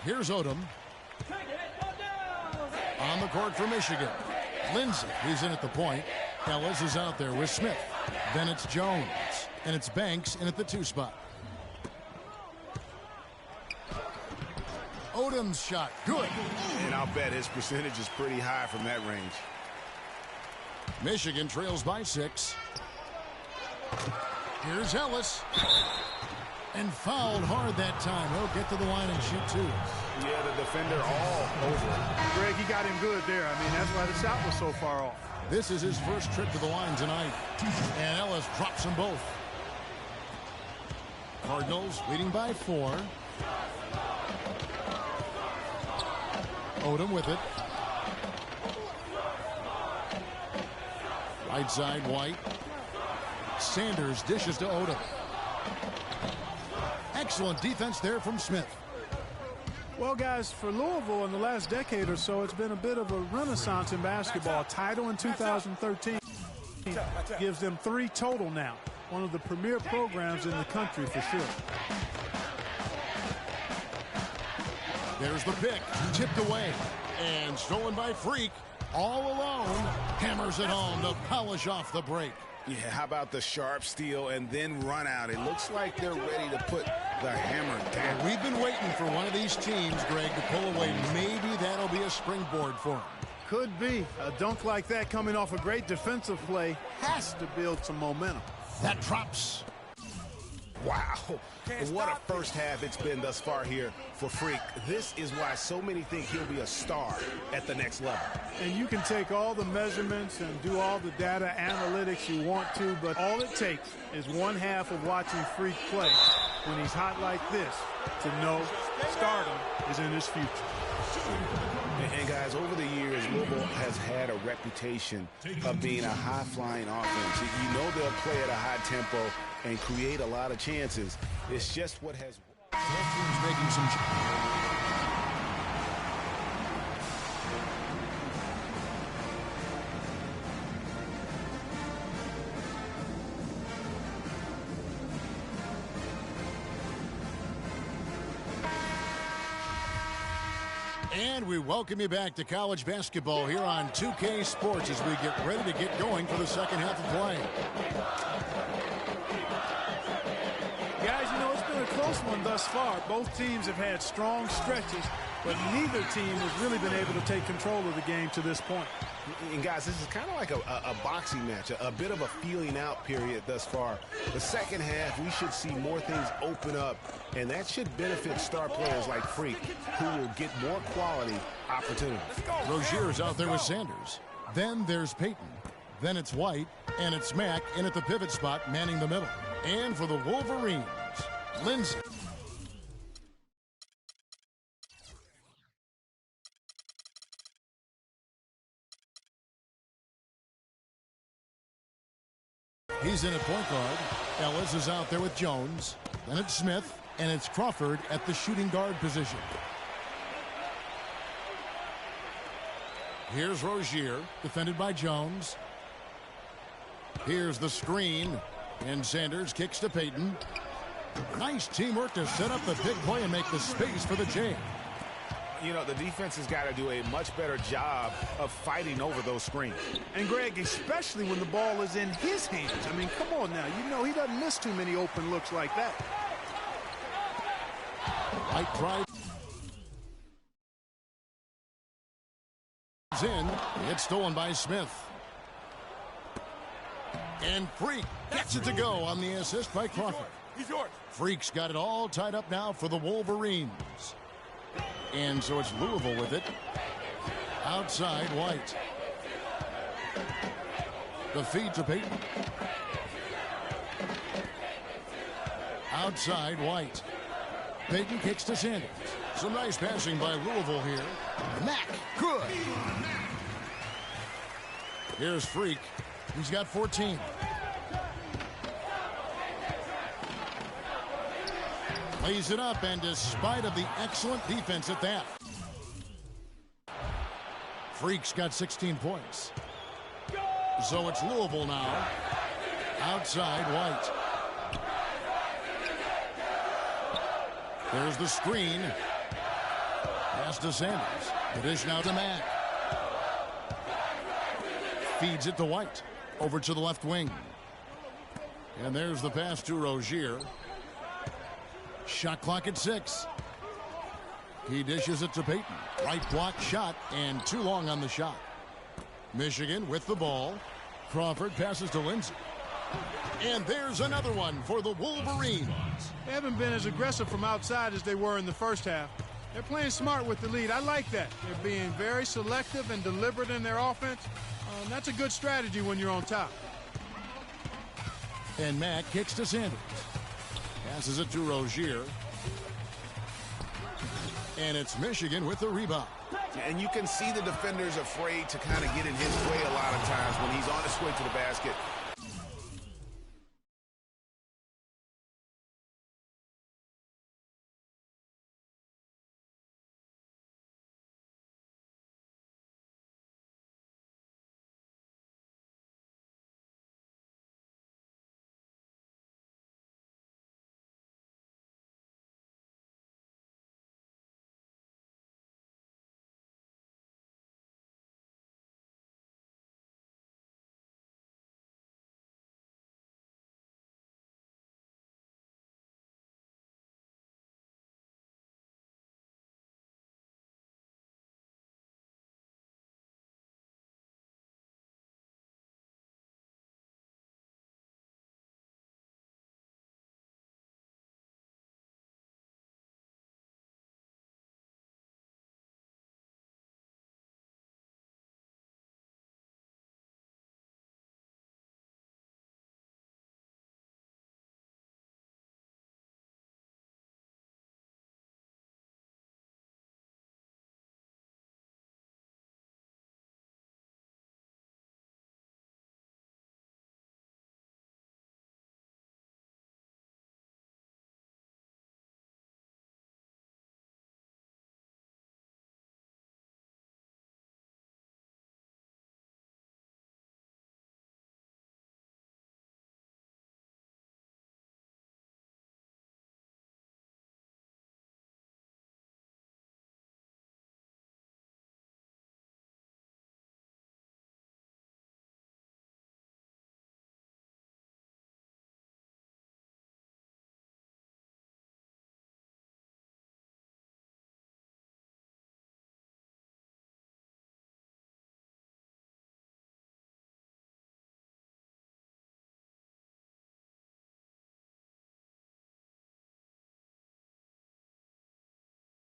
Here's Odom. On the court for Michigan. Lindsay, he's in at the point. Ellis is out there with Smith. Then it's Jones. And it's Banks in at the 2 spot. Odom's shot. Good. And I'll bet his percentage is pretty high from that range. Michigan trails by 6. Here's Ellis. And fouled hard that time. He'll get to the line and shoot 2. Yeah, the defender all over it. Greg, he got him good there. I mean, that's why the shot was so far off. This is his first trip to the line tonight. And Ellis drops them both. Cardinals leading by 4. Odom with it. Right side, White. Sanders dishes to Odom. Excellent defense there from Smith. Well, guys, for Louisville in the last decade or so, it's been a bit of a renaissance in basketball. Title in 2013 gives them 3 total now. One of the premier programs in the country for sure. There's the pick, tipped away, and stolen by Freak. All alone, hammers it home to polish off the break. Yeah, how about the sharp steal and then run out? It looks like they're ready to put the hammer down. We've been waiting for one of these teams, Greg, to pull away. Maybe that'll be a springboard for them. Could be. A dunk like that coming off a great defensive play has to build some momentum. That drops. Wow, what a first half it's been thus far here for Freak. This is why so many think he'll be a star at the next level. And you can take all the measurements and do all the data analytics you want to, but all it takes is one half of watching Freak play when he's hot like this to know stardom is in his future. And guys, over the years, Louisville has had a reputation of being a high-flying offense. You know they'll play at a high tempo and create a lot of chances. It's just what has... Both teams making some... And we welcome you back to college basketball here on 2K Sports as we get ready to get going for the second half of play. Guys, you know, it's been a close one thus far. Both teams have had strong stretches, but neither team has really been able to take control of the game to this point. And guys, this is kind of like a boxing match, a bit of a feeling out period thus far. The second half, we should see more things open up, and that should benefit star players like Freak, who will get more quality opportunities. Rozier's out there with Sanders. Then there's Payton. Then it's White, and it's Mack in at the pivot spot, manning the middle. And for the Wolverines, Lindsay. He's in at point guard. Ellis is out there with Jones. Then it's Smith, and it's Crawford at the shooting guard position. Here's Rozier, defended by Jones. Here's the screen, and Sanders kicks to Payton. Nice teamwork to set up the big play and make the space for the jam. You know, the defense has got to do a much better job of fighting over those screens. And, Greg, especially when the ball is in his hands. I mean, come on now. You know he doesn't miss too many open looks like that. Right drive. In. It's stolen by Smith. And Freak gets it to go on the assist by Crawford. He's yours. Freak's got it all tied up now for the Wolverines. And so it's Louisville with it. Outside, White. The feed to Payton. Outside, White. Payton kicks to Sanders. Some nice passing by Louisville here. Mack, good. Here's Freak. He's got 14. Lays it up, and despite of the excellent defense at that, Freak's got 16 points. So it's Louisville now. Outside, White. There's the screen. pass to Sanders. The dish now to Mack. Feeds it to White. Over to the left wing. And there's the pass to Rozier. Shot clock at 6. He dishes it to Payton. Right block shot and too long on the shot. Michigan with the ball. Crawford passes to Lindsey. And there's another one for the Wolverines. They haven't been as aggressive from outside as they were in the first half. They're playing smart with the lead. I like that. They're being very selective and deliberate in their offense. That's a good strategy when you're on top. And Mack kicks to Sanders. Passes it to Rozier. And it's Michigan with the rebound. And you can see the defenders afraid to kind of get in his way a lot of times when he's on his way to the basket.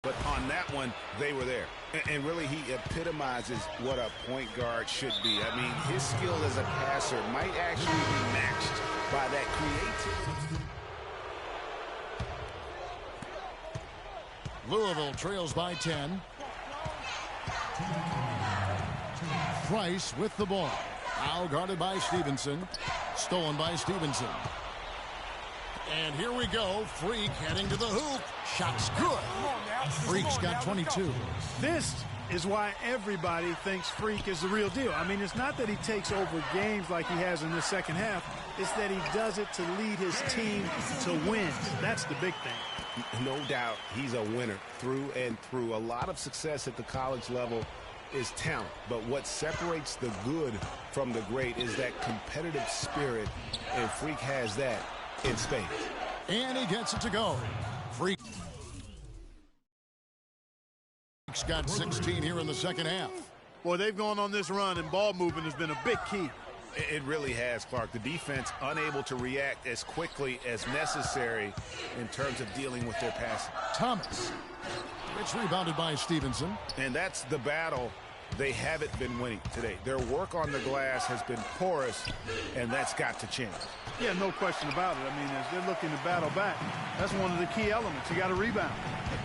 But on that one, they were there. And really, he epitomizes what a point guard should be. I mean, his skill as a passer might actually be matched by that creativity. Louisville trails by 10. Price with the ball. Now guarded by Stevenson. Stolen by Stevenson. And here we go. Freak heading to the hoop. Shot's good. Freak's got 22. This is why everybody thinks Freak is the real deal. I mean, it's not that he takes over games like he has in the second half. It's that he does it to lead his team to win. That's the big thing. No doubt he's a winner through and through. A lot of success at the college level is talent. But what separates the good from the great is that competitive spirit. And Freak has that in spades. And he gets it to go. Freak's got 16 here in the second half. Boy, they've gone on this run, and ball movement has been a big key. It really has, Clark. The defense unable to react as quickly as necessary in terms of dealing with their passing. Thomas. It's rebounded by Stevenson. And that's the battle they haven't been winning today. Their work on the glass has been porous, and that's got to change. Yeah, no question about it. I mean, as they're looking to battle back, that's one of the key elements. You got to rebound.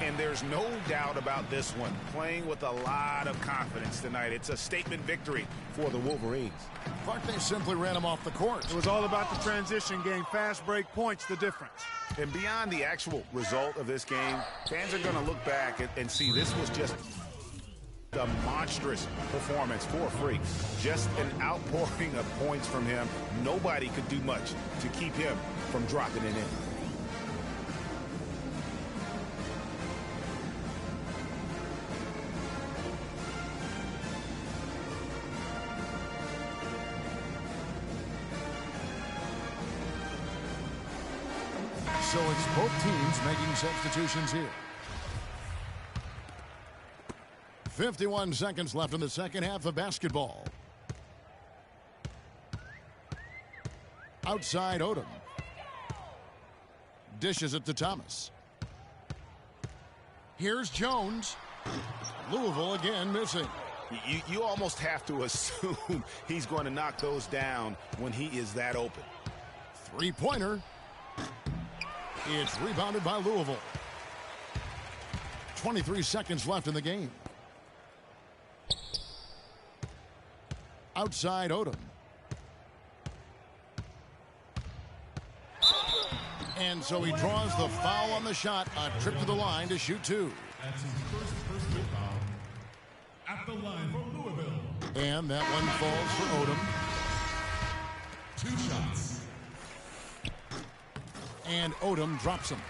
And there's no doubt about this one. Playing with a lot of confidence tonight. It's a statement victory for the Wolverines. Clark, they simply ran him off the court. It was all about the transition game. Fast break points, the difference. And beyond the actual result of this game, fans are going to look back and see this was just a monstrous performance for Freak. Just an outpouring of points from him. Nobody could do much to keep him from dropping it in. So it's both teams making substitutions here. 51 seconds left in the second half of basketball. Outside Odom. Dishes it to Thomas. Here's Jones. Louisville again missing. You almost have to assume he's going to knock those down when he is that open. Three-pointer. It's rebounded by Louisville. 23 seconds left in the game. Outside Odom. And so he draws the foul on the shot. A trip to the line to shoot two. That's his first personal foul at the line for Louisville. And that one falls for Odom. 2 shots. And Odom drops him.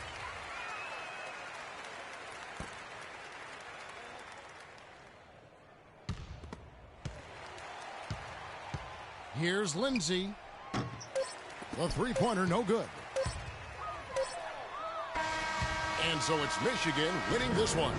Here's Lindsay. The three-pointer, no good. And so it's Michigan winning this one.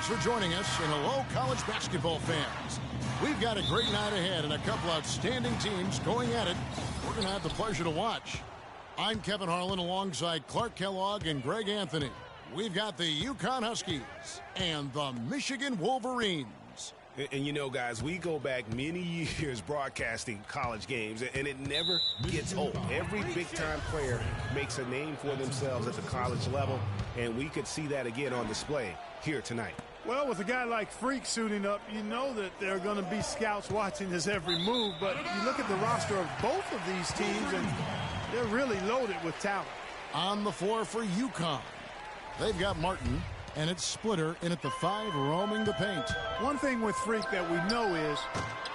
thanks for joining us. And hello, college basketball fans. We've got a great night ahead and a couple outstanding teams going at it. We're going to have the pleasure to watch. I'm Kevin Harlan alongside Clark Kellogg and Greg Anthony. We've got the UConn Huskies and the Michigan Wolverines. And you know, guys, we go back many years broadcasting college games, and it never gets old. Every big-time player makes a name for themselves at the college level, and we could see that again on display here tonight. Well, with a guy like Freak suiting up, you know that there are going to be scouts watching his every move, but you look at the roster of both of these teams, and they're really loaded with talent. On the floor for UConn, they've got Martin, and it's Splitter in at the 5, roaming the paint. One thing with Freak that we know is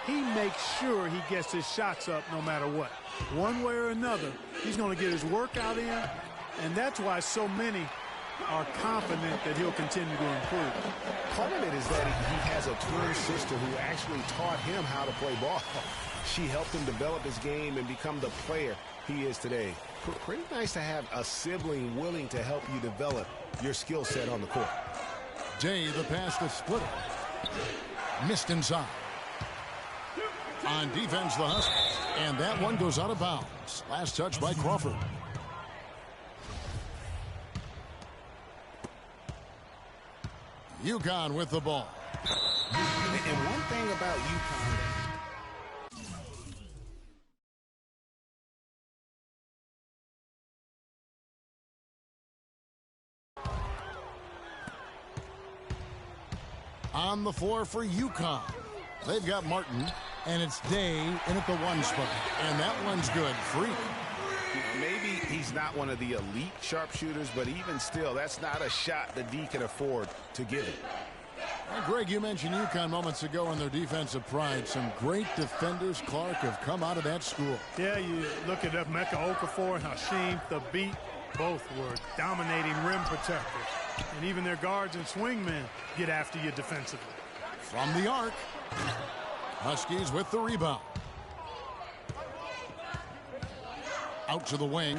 he makes sure he gets his shots up no matter what. One way or another, he's going to get his workout in, and that's why so many are confident that he'll continue to improve. Part of it is that he has a twin sister who actually taught him how to play ball. She helped him develop his game and become the player he is today. Pretty nice to have a sibling willing to help you develop your skill set on the court. Day, the pass to Splitter. Missed inside. On defense, the Huskies. And that one goes out of bounds. Last touch by Crawford. UConn with the ball. And one thing about UConn, on the floor for UConn, they've got Martin, and it's Day in at the 1 spot. And that one's good. Freak. maybe he's not one of the elite sharpshooters, but even still, that's not a shot the D can afford to give him. Well, Greg, you mentioned UConn moments ago in their defensive pride. Some great defenders, Clark, have come out of that school. Yeah, you look at Emeka Okafor and Hasheem Thabeet. Both were dominating rim protectors. And even their guards and swingmen get after you defensively. From the arc, Huskies with the rebound. Out to the wing.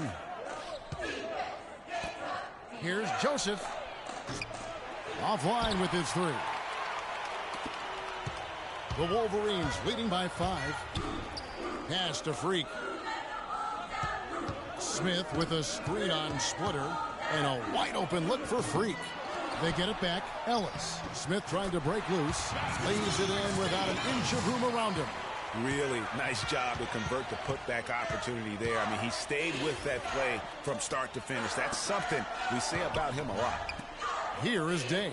Here's Joseph. Offline with his 3. The Wolverines leading by 5. Pass to Freak. Smith with a screen on Splitter. And a wide open look for Freak. They get it back. Ellis. Smith trying to break loose. Lays it in without an inch of room around him. Really nice job to convert the putback opportunity there. I mean, he stayed with that play from start to finish. That's something we say about him a lot. Here is Day.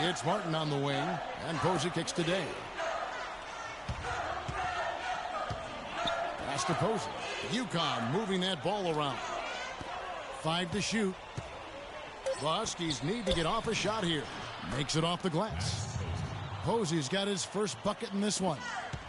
It's Martin on the wing, and Posey kicks to Day. Pass to Posey. UConn moving that ball around. 5 to shoot. The Huskies need to get off a shot here. Makes it off the glass. Posey's got his first bucket in this one.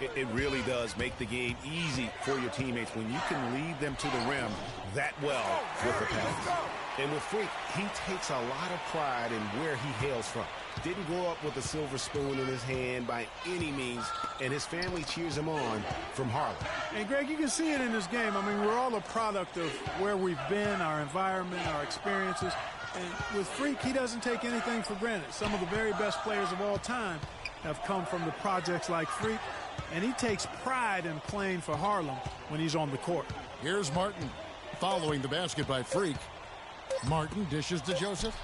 It really does make the game easy for your teammates when you can lead them to the rim that well with the pass. And with Freak, he takes a lot of pride in where he hails from. Didn't grow up with a silver spoon in his hand by any means, and his family cheers him on from Harlem. And, Greg, you can see it in this game. I mean, we're all a product of where we've been, our environment, our experiences. And with Freak, he doesn't take anything for granted. Some of the very best players of all time have come from the projects like Freak, and he takes pride in playing for Harlem when he's on the court. Here's Martin following the basket by Freak. Martin dishes to Joseph.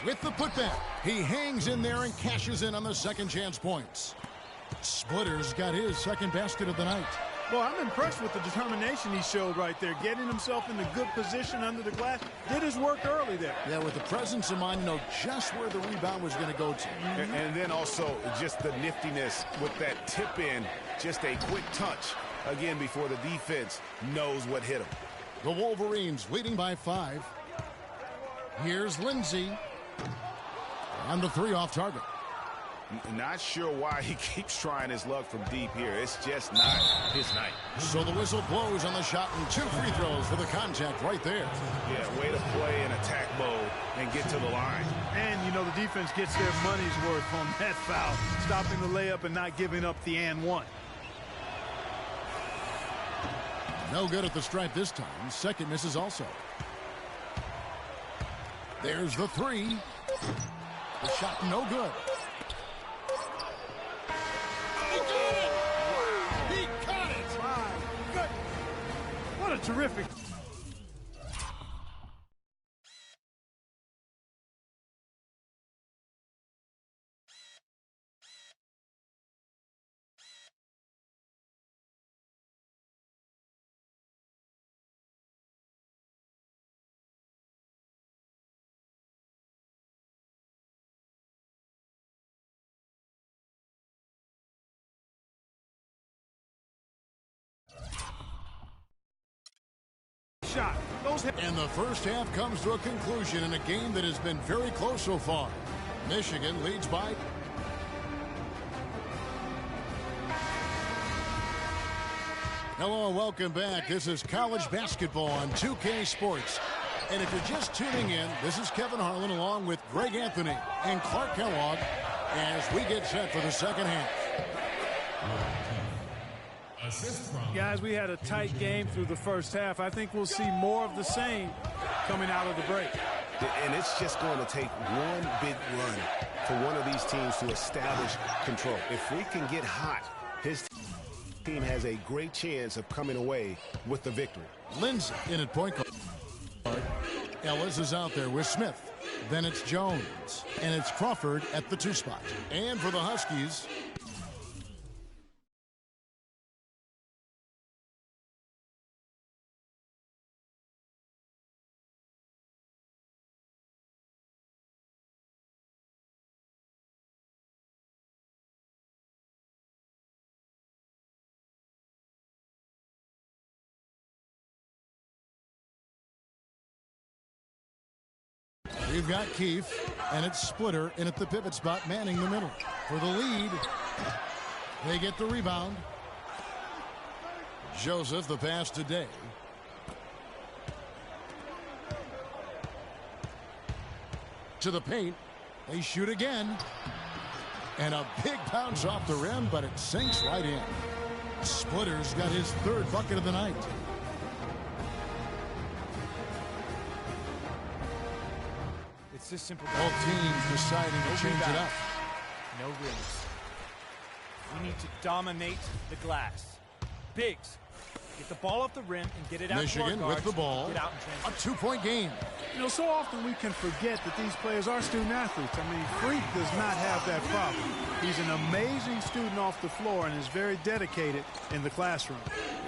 With the putback, he hangs in there and cashes in on the second chance points. Splitter's got his second basket of the night. Well, I'm impressed with the determination he showed right there, getting himself in a good position under the glass. Did his work early there. Yeah, with the presence of mind, know just where the rebound was going to go to. And then also just the niftiness with that tip in, just a quick touch, again, before the defense knows what hit him. The Wolverines leading by 5. Here's Lindsey. And the 3 off target. Not sure why he keeps trying his luck from deep here. It's just not his night. So the whistle blows on the shot and 2 free throws for the contact right there. Yeah, way to play in attack mode and get to the line. And, you know, the defense gets their money's worth on that foul, stopping the layup and not giving up the and one. No good at the stripe this time. Second misses also. There's the three. The shot no good. He got it! Wow. He got it! My goodness. What a terrific... shot. And the first half comes to a conclusion in a game that has been very close so far. Michigan leads by... Hello and welcome back. This is college basketball on 2K Sports. And if you're just tuning in, this is Kevin Harlan along with Greg Anthony and Clark Kellogg as we get set for the second half. Guys, we had a tight game through the first half. I think we'll see more of the same coming out of the break. And it's just going to take one big run for one of these teams to establish control. If we can get hot, his team has a great chance of coming away with the victory. Lindsay in at point guard. Ellis is out there with Smith. Then it's Jones. And it's Crawford at the 2 spot. And for the Huskies... We've got Keefe, and it's Splitter in at the pivot spot, manning the middle. For the lead, they get the rebound. Joseph, the pass to Day. To the paint. They shoot again. And a big bounce off the rim, but it sinks right in. Splitter's got his 3rd bucket of the night. It's just simple. Both teams deciding to change it up. No rims. We need to dominate the glass. Biggs, get the ball off the rim and get it out to our Michigan guards. with the ball. Get out in A 2-point game. You know, so often we can forget that these players are student athletes. I mean, Freak does not have that problem. He's an amazing student off the floor and is very dedicated in the classroom.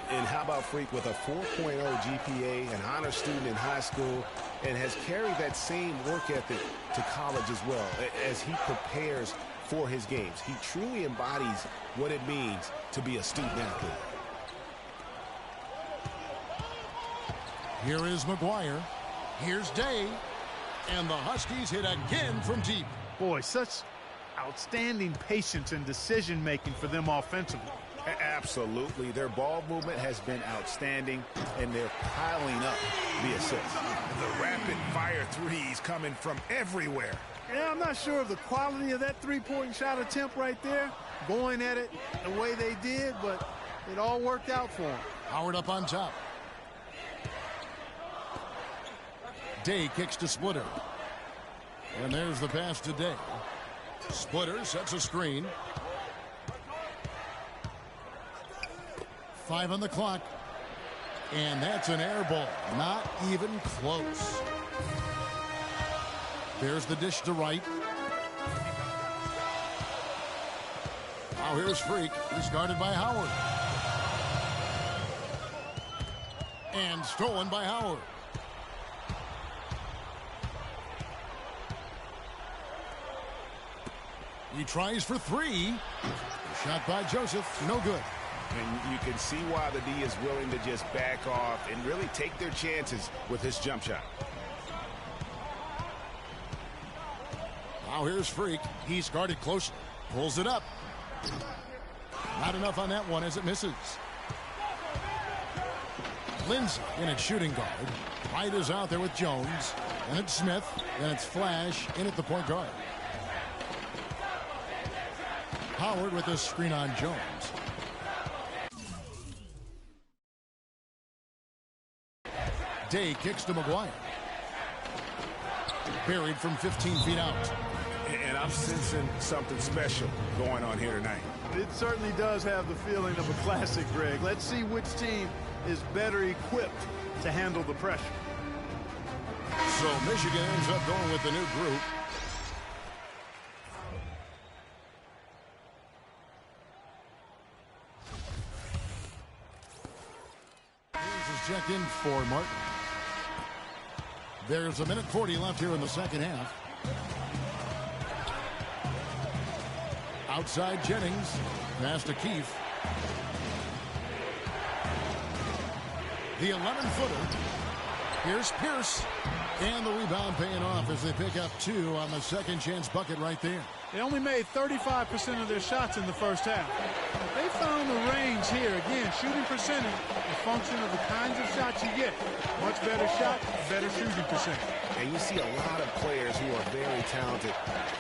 And how about Freak with a 4.0 GPA, an honor student in high school, and has carried that same work ethic to college as well as he prepares for his games. He truly embodies what it means to be a student athlete. Here is McGuire. Here's Day. And the Huskies hit again from deep. Boy, such outstanding patience and decision-making for them offensively. Absolutely. Their ball movement has been outstanding, and they're piling up the assists. The rapid-fire threes coming from everywhere. Yeah, I'm not sure of the quality of that three-point shot attempt right there, going at it the way they did, but it all worked out for them. Howard up on top. Day kicks to Splitter. And there's the pass to Day. Splitter sets a screen. 5 on the clock. And that's an air ball. Not even close. There's the dish to Wright. Now here's Freak. He's guarded by Howard. And stolen by Howard. He tries for 3. Shot by Joseph. No good. And you can see why the D is willing to just back off and really take their chances with his jump shot. Now here's Freak. He's guarded close. Pulls it up. Not enough on that one as it misses. Lindsay in at shooting guard. Wright is out there with Jones. And it's Smith. Then it's Flash in at the point guard. Howard with a screen on Jones. Day kicks to McGuire. Buried from 15 feet out. And I'm sensing something special going on here tonight. It certainly does have the feeling of a classic, Greg. Let's see which team is better equipped to handle the pressure. So Michigan ends up going with the new group. Here's his check in for Martin. There's 1:40 left here in the second half. Outside Jennings. Pass to Keefe. The 11-footer. Here's Pierce. And the rebound paying off as they pick up 2 on the second chance bucket right there. They only made 35% of their shots in the first half. They found the range here. Again, shooting percentage, a function of the kinds of shots you get. Much better shot, better shooting percentage. And you see a lot of players who are very talented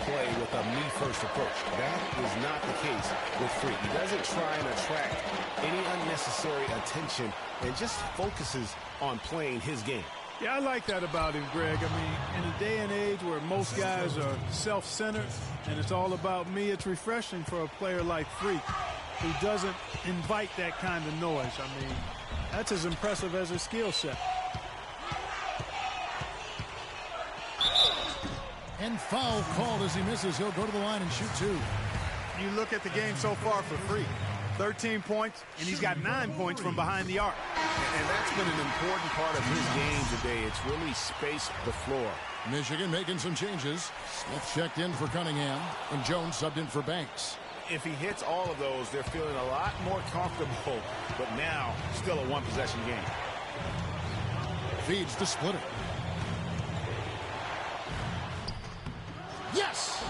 play with a me-first approach. That is not the case with Freak. He doesn't try and attract any unnecessary attention and just focuses on playing his game. Yeah, I like that about him, Greg. I mean, in a day and age where most guys are self-centered and it's all about me, it's refreshing for a player like Freak who doesn't invite that kind of noise. I mean, that's as impressive as his skill set. And foul called as he misses. He'll go to the line and shoot 2. You look at the game so far for Freak. 13 points, and he's got 9 points from behind the arc. And that's been an important part of his game today. It's really spaced the floor. Michigan making some changes. Smith checked in for Cunningham, and Jones subbed in for Banks. If he hits all of those, they're feeling a lot more comfortable. But now, still a one-possession game. Feeds to Splitter. Yes!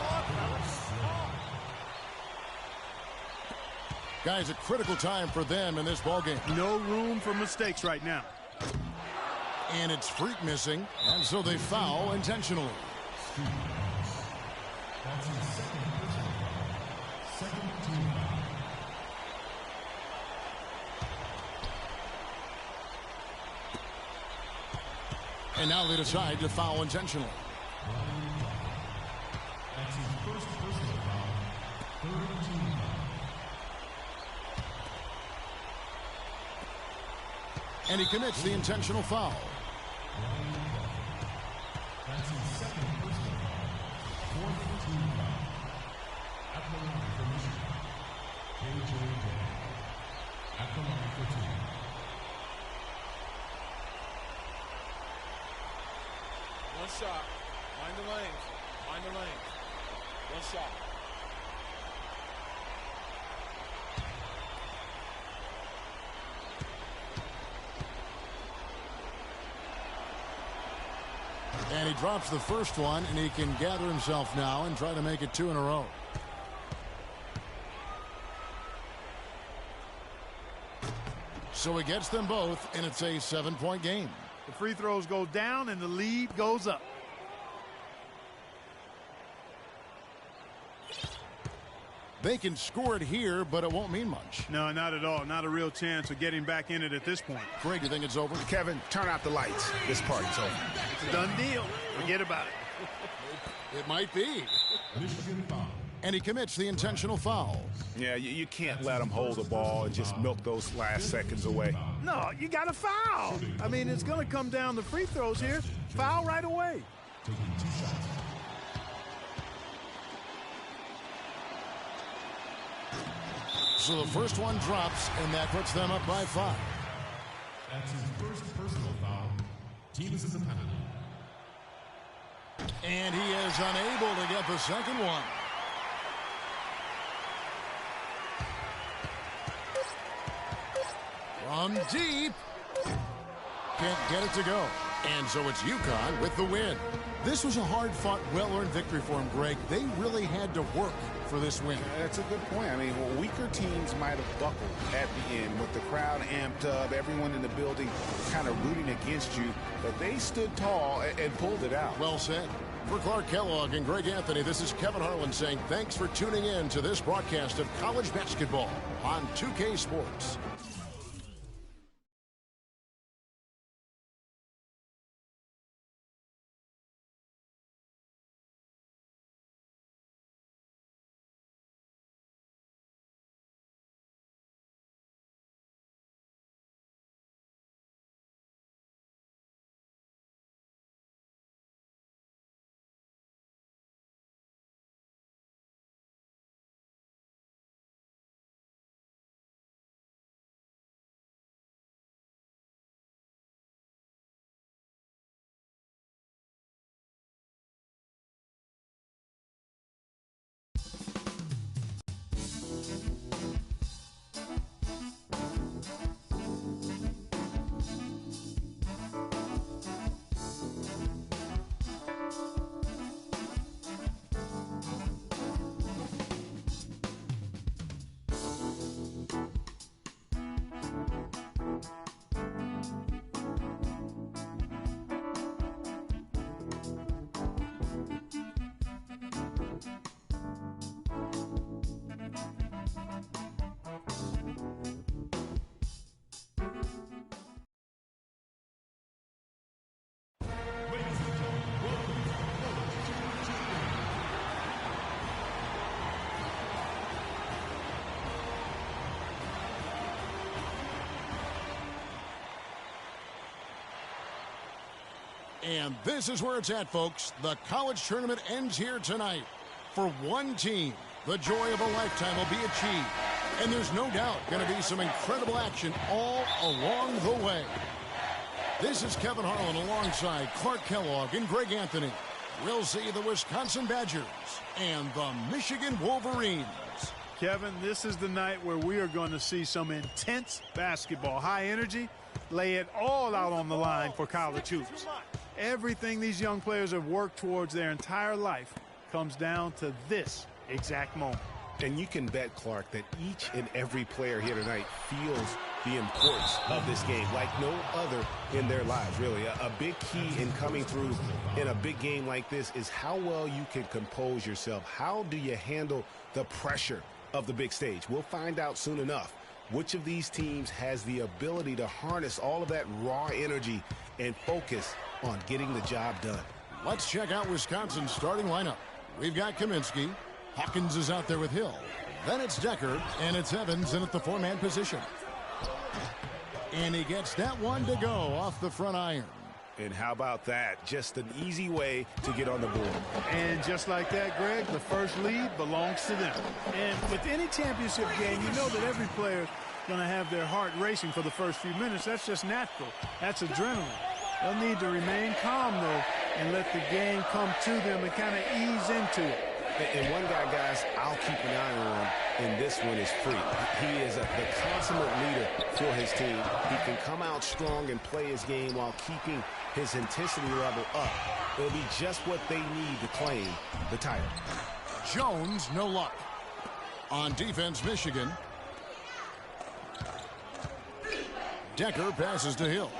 Guys, a critical time for them in this ballgame. No room for mistakes right now. And it's Freak missing, and so they foul intentionally. And now they decide to foul intentionally. That's his first personal foul. Third team foul. And he commits the intentional foul. That's his second personal foul. Fourth team foul. At the line for Michigan, KJ Day. At the line for 2. One shot. Find the lanes. Find the lanes. One shot. And he drops the first one, and he can gather himself now and try to make it 2 in a row. So he gets them both, and it's a 7-point game. The free throws go down, and the lead goes up. They can score it here, but it won't mean much. No, not at all. Not a real chance of getting back in it at this point. Craig, you think it's over? Kevin, turn out the lights. This party's over. It's a done deal. Forget about it. It might be. Michigan foul. And he commits the intentional foul. Yeah, you can't let him hold the ball and just milk those last seconds away. No, you got to foul. I mean, it's going to come down to free throws here. Foul right away. Taking 2 shots. So the first one drops, and that puts them up by 5. That's his first personal foul. Team is in the penalty. And he is unable to get the second one. From deep. Can't get it to go. And so it's UConn with the win. This was a hard-fought, well-earned victory for him, Greg. They really had to work for this win. That's a good point. I mean, weaker teams might have buckled at the end with the crowd amped up, everyone in the building kind of rooting against you, but they stood tall and pulled it out. Well said. For Clark Kellogg and Greg Anthony, this is Kevin Harlan saying thanks for tuning in to this broadcast of college basketball on 2K Sports. And this is where it's at, folks. The college tournament ends here tonight. For one team, the joy of a lifetime will be achieved. And there's no doubt going to be some incredible action all along the way. This is Kevin Harlan alongside Clark Kellogg and Greg Anthony. We'll see the Wisconsin Badgers and the Michigan Wolverines. Kevin, this is the night where we are going to see some intense basketball. High energy, lay it all out on the line for college hoops. Everything these young players have worked towards their entire life comes down to this exact moment. And you can bet, Clark, that each and every player here tonight feels the importance of this game like no other in their lives, really. A big key in coming through in a big game like this is how well you can compose yourself. How do you handle the pressure of the big stage? We'll find out soon enough which of these teams has the ability to harness all of that raw energy and focus on getting the job done. Let's check out Wisconsin's starting lineup. We've got Kaminsky. Hawkins is out there with Hill. Then it's Decker, and it's Evans in at the four-man position. And he gets that one to go off the front iron. And how about that? Just an easy way to get on the board. And just like that, Greg, the first lead belongs to them. And with any championship game, you know that every player is going to have their heart racing for the first few minutes. That's just natural. That's adrenaline. They'll need to remain calm, though, and let the game come to them and kind of ease into it. And one guy, guys, I'll keep an eye on in this one is Freak. He is the consummate leader for his team. He can come out strong and play his game while keeping his intensity level up. It'll be just what they need to claim the title. Jones, no luck. On defense, Michigan. Decker passes to Hill.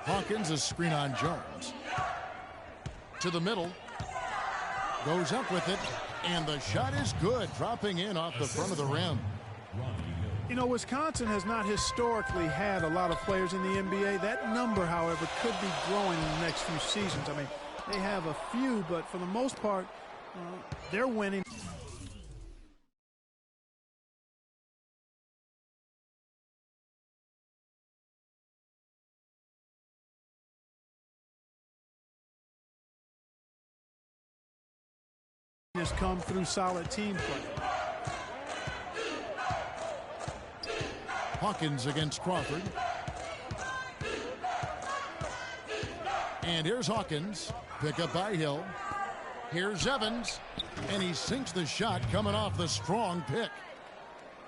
Hawkins, a screen on Jones. To the middle. Goes up with it. And the shot is good. Dropping in off the front of the rim. You know, Wisconsin has not historically had a lot of players in the NBA. That number, however, could be growing in the next few seasons. I mean, they have a few, but for the most part, they're winning. Has come through solid team play. Hawkins against Crawford. And here's Hawkins. Pick up by Hill. Here's Evans. And he sinks the shot coming off the strong pick.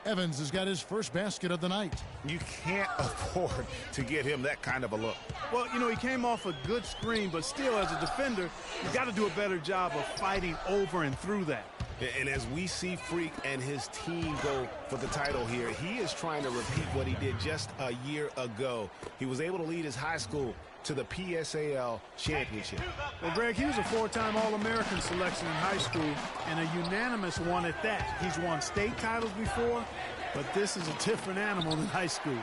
Evans has got his first basket of the night. You can't afford to get him that kind of a look. Well, you know, he came off a good screen, but still, as a defender, you got to do a better job of fighting over and through that. And as we see Freak and his team go for the title here, he is trying to repeat what he did just a year ago. He was able to lead his high school to the PSAL championship. Well, Greg, he was a four-time All-American selection in high school and a unanimous one at that. He's won state titles before, but this is a different animal than high school.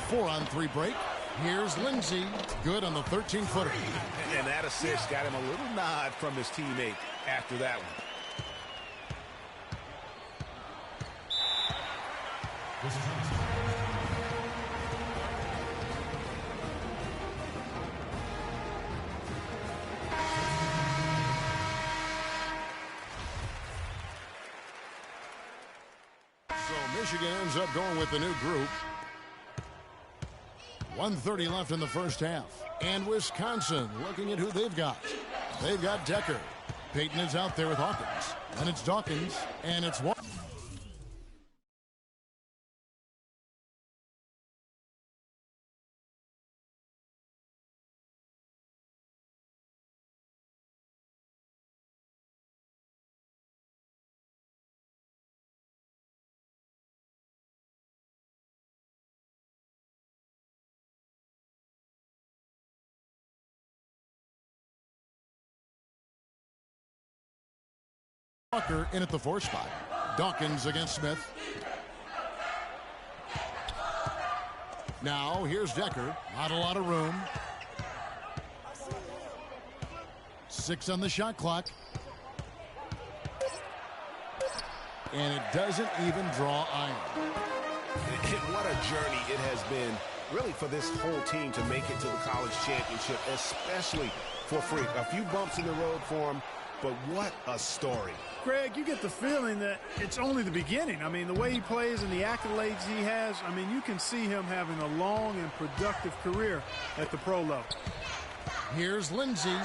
4-on-3 break. Here's Lindsay. Good on the 13-footer. And that assist got him a little nod from his teammate after that one. So Michigan ends up going with the new group. 1:30 left in the first half. And Wisconsin looking at who they've got. They've got Decker. Payton is out there with Hawkins. And it's Dawkins. And it's one. Walker in at the 4 spot. Dawkins against Smith. Now here's Decker. Not a lot of room. 6 on the shot clock. And it doesn't even draw iron. And what a journey it has been, really, for this whole team to make it to the college championship, especially for Freak. A few bumps in the road for him, but what a story. Greg, you get the feeling that it's only the beginning. I mean, the way he plays and the accolades he has, I mean, you can see him having a long and productive career at the pro level. Here's Lindsay,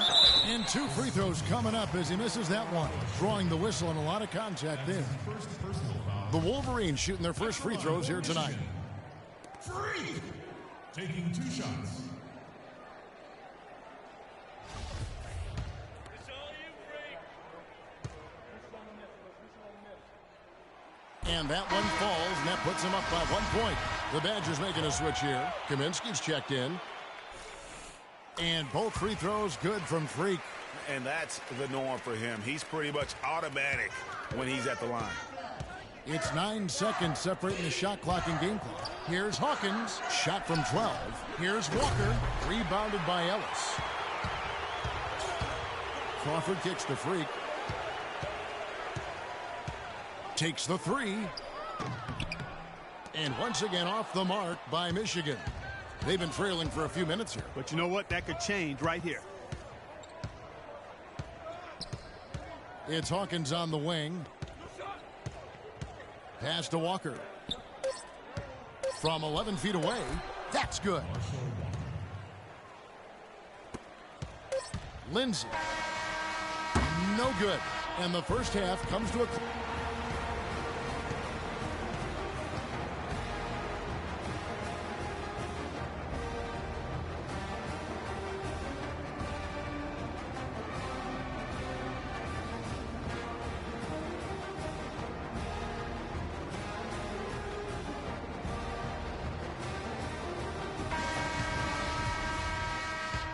and 2 free throws coming up as he misses that one. Drawing the whistle and a lot of contact there. The Wolverines shooting their first free throws here tonight. Freak taking 2 shots. And that one falls, and that puts him up by 1 point. The Badgers making a switch here. Kaminsky's checked in. And both free throws good from Freak. And that's the norm for him. He's pretty much automatic when he's at the line. It's 9 seconds separating the shot clock and game clock. Here's Hawkins, shot from 12. Here's Walker, rebounded by Ellis. Crawford kicks to Freak. Takes the 3. And once again off the mark by Michigan. They've been trailing for a few minutes here. But you know what? That could change right here. It's Hawkins on the wing. Pass to Walker. From 11 feet away. That's good. Lindsay. No good. And the first half comes to a close.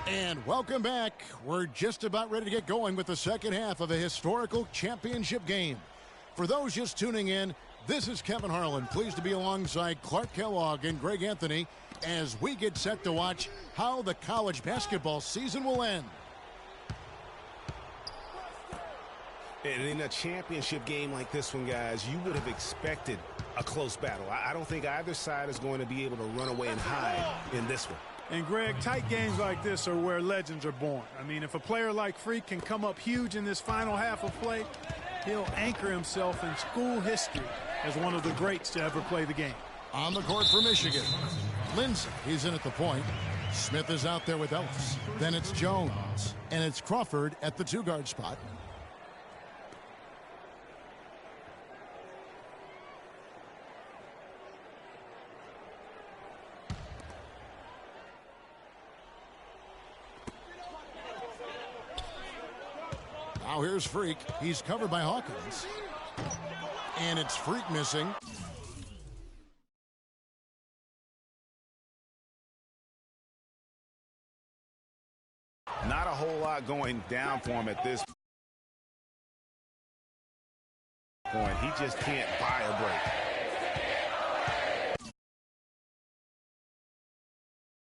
And welcome back. We're just about ready to get going with the second half of a historical championship game. For those just tuning in, this is Kevin Harlan, pleased to be alongside Clark Kellogg and Greg Anthony as we get set to watch how the college basketball season will end. And in a championship game like this one, guys, you would have expected a close battle. I don't think either side is going to be able to run away and hide in this one. And, Greg, tight games like this are where legends are born. I mean, if a player like Freak can come up huge in this final half of play, he'll anchor himself in school history as one of the greats to ever play the game. On the court for Michigan, Lindsay, he's in at the point. Smith is out there with Ellis. Then it's Jones. And it's Crawford at the 2-guard spot. Now here's Freak. He's covered by Hawkins. And it's Freak missing. Not a whole lot going down for him at this point. He just can't buy a break.